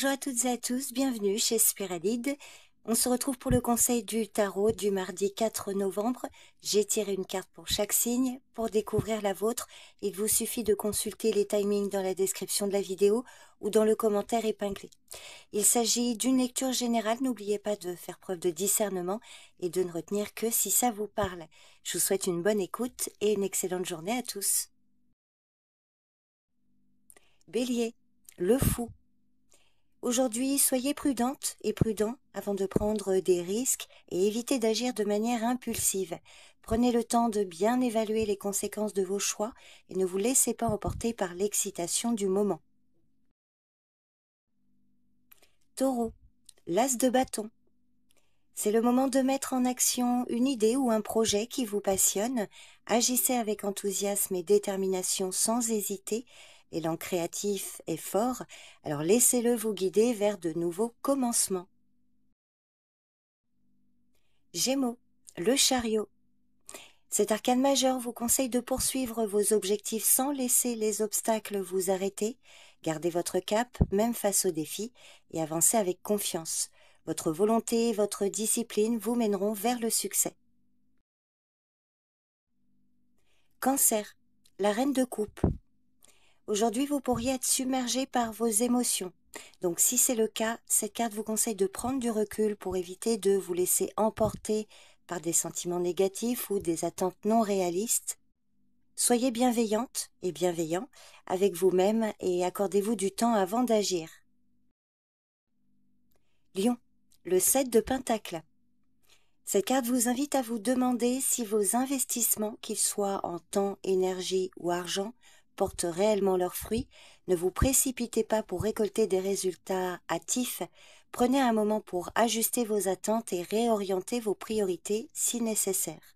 Bonjour à toutes et à tous, bienvenue chez Spiralide. On se retrouve pour le conseil du tarot du mardi 4 novembre. J'ai tiré une carte pour chaque signe. Pour découvrir la vôtre, il vous suffit de consulter les timings dans la description de la vidéo ou dans le commentaire épinglé. Il s'agit d'une lecture générale, n'oubliez pas de faire preuve de discernement et de ne retenir que si ça vous parle. Je vous souhaite une bonne écoute et une excellente journée à tous. Bélier, le fou. Aujourd'hui, soyez prudente et prudent avant de prendre des risques et évitez d'agir de manière impulsive. Prenez le temps de bien évaluer les conséquences de vos choix et ne vous laissez pas emporter par l'excitation du moment. Taureau, l'as de bâton. C'est le moment de mettre en action une idée ou un projet qui vous passionne. Agissez avec enthousiasme et détermination sans hésiter. L'élan créatif est fort, alors laissez-le vous guider vers de nouveaux commencements. Gémeaux, le chariot. Cet arcane majeur vous conseille de poursuivre vos objectifs sans laisser les obstacles vous arrêter. Gardez votre cap, même face aux défis, et avancez avec confiance. Votre volonté et votre discipline vous mèneront vers le succès. Cancer, la reine de coupe. Aujourd'hui, vous pourriez être submergé par vos émotions. Donc si c'est le cas, cette carte vous conseille de prendre du recul pour éviter de vous laisser emporter par des sentiments négatifs ou des attentes non réalistes. Soyez bienveillante et bienveillant avec vous-même et accordez-vous du temps avant d'agir. Lion, le 7 de Pentacle. Cette carte vous invite à vous demander si vos investissements, qu'ils soient en temps, énergie ou argent, portent réellement leurs fruits. Ne vous précipitez pas pour récolter des résultats hâtifs. Prenez un moment pour ajuster vos attentes et réorienter vos priorités si nécessaire.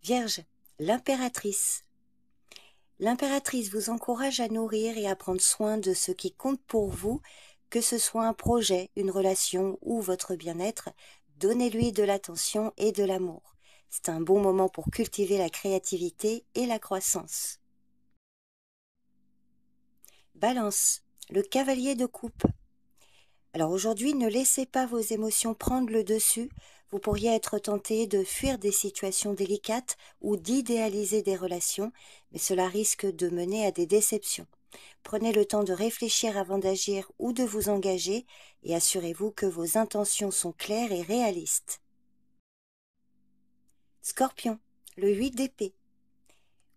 Vierge, l'impératrice. L'impératrice vous encourage à nourrir et à prendre soin de ce qui compte pour vous, que ce soit un projet, une relation ou votre bien-être. Donnez-lui de l'attention et de l'amour. C'est un bon moment pour cultiver la créativité et la croissance. Balance, le cavalier de coupe. Alors aujourd'hui, ne laissez pas vos émotions prendre le dessus. Vous pourriez être tenté de fuir des situations délicates ou d'idéaliser des relations, mais cela risque de mener à des déceptions. Prenez le temps de réfléchir avant d'agir ou de vous engager et assurez-vous que vos intentions sont claires et réalistes. Scorpion, le 8 d'épée.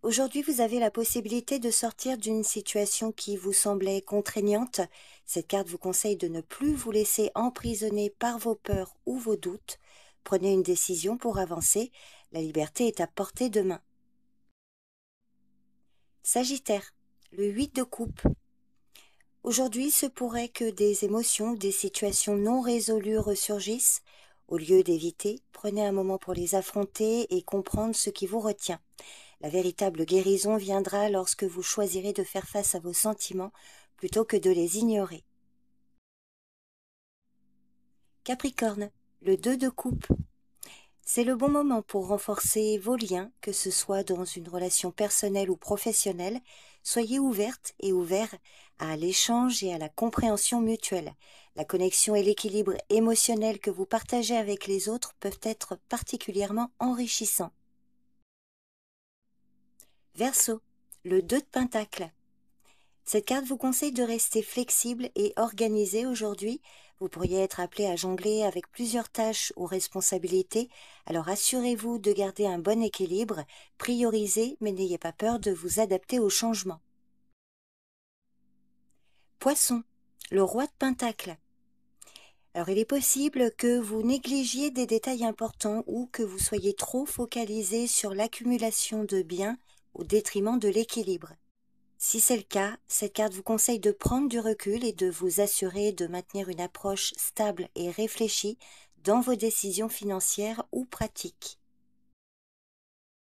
Aujourd'hui, vous avez la possibilité de sortir d'une situation qui vous semblait contraignante. Cette carte vous conseille de ne plus vous laisser emprisonner par vos peurs ou vos doutes. Prenez une décision pour avancer. La liberté est à portée de main. Sagittaire, le 8 de coupe. Aujourd'hui, se pourrait que des émotions ou des situations non résolues ressurgissent. Au lieu d'éviter, prenez un moment pour les affronter et comprendre ce qui vous retient. La véritable guérison viendra lorsque vous choisirez de faire face à vos sentiments plutôt que de les ignorer. Capricorne, le 2 de coupe. C'est le bon moment pour renforcer vos liens, que ce soit dans une relation personnelle ou professionnelle. Soyez ouverte et ouvert à l'échange et à la compréhension mutuelle. La connexion et l'équilibre émotionnel que vous partagez avec les autres peuvent être particulièrement enrichissants. Verseau, le 2 de Pentacle. Cette carte vous conseille de rester flexible et organisé aujourd'hui. Vous pourriez être appelé à jongler avec plusieurs tâches ou responsabilités, alors assurez-vous de garder un bon équilibre, priorisez mais n'ayez pas peur de vous adapter aux changements. Poisson, le roi de Pentacle. Alors il est possible que vous négligiez des détails importants ou que vous soyez trop focalisé sur l'accumulation de biens au détriment de l'équilibre. Si c'est le cas, cette carte vous conseille de prendre du recul et de vous assurer de maintenir une approche stable et réfléchie dans vos décisions financières ou pratiques.